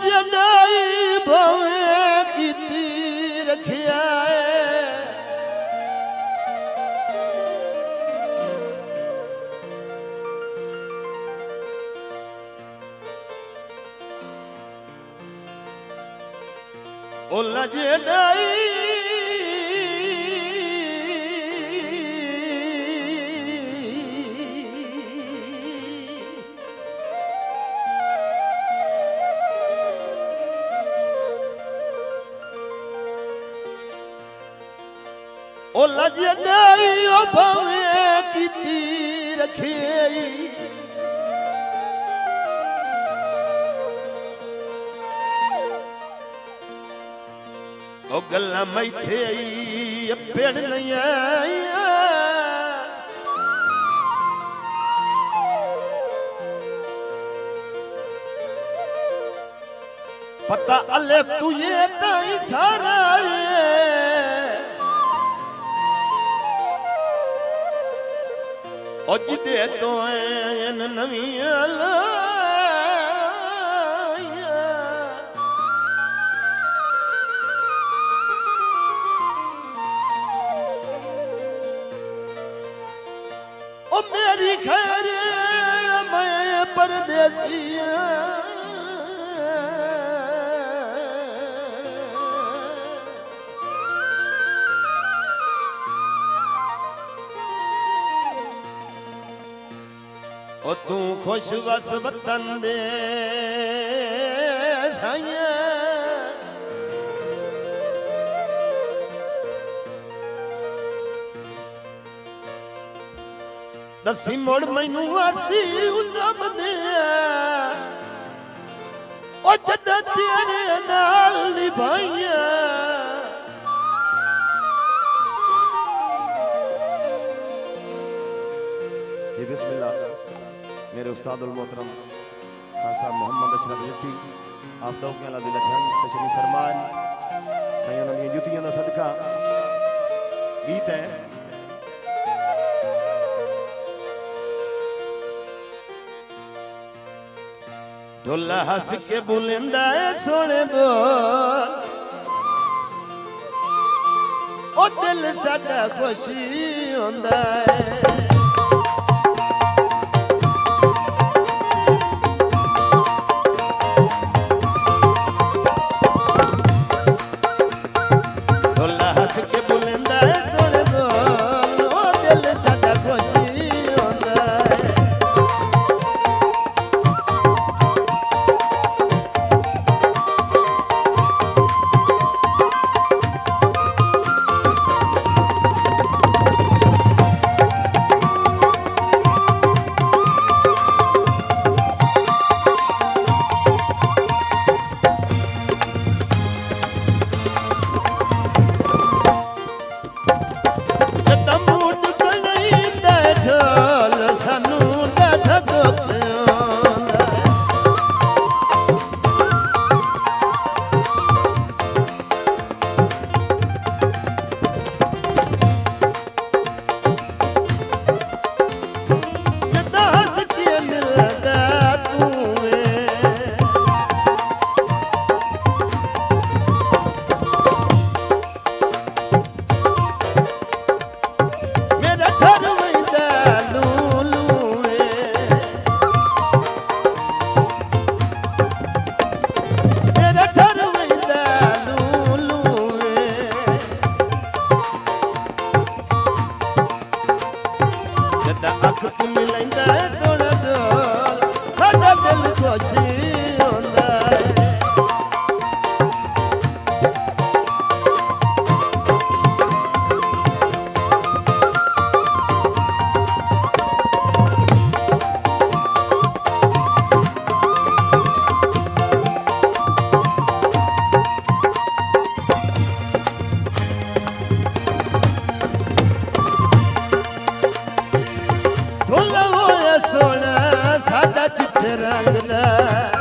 जनाई भवे कीती रखिया ओला जनाई ओला जनाई ओ भवे कीती रखिए ओ गल्ला मैथे आई पेड़ नहीं आया पता अले तुझे ताई सारा ओ जिदे तो नवी ओ मेरी खैर मैं परदेसी ओ तू खुश वस वतन दे साइया दसी मोड़ मैनू आसी उदम दे ओ जद तेरे नाल निभाइया ये बिस्मिल्लाह मेरे उस्ताद उल मोहतरम खान साहब मोहम्मद अशरफ जिट्टी आप दो के अल्लाह दिल जहान तशरीफ फरमान सैयद अमी जुतियां दा सदका गीत है ढोला हस के बुलंदा है सोने बोल ओ दिल साडा खुशी होंदा है रंग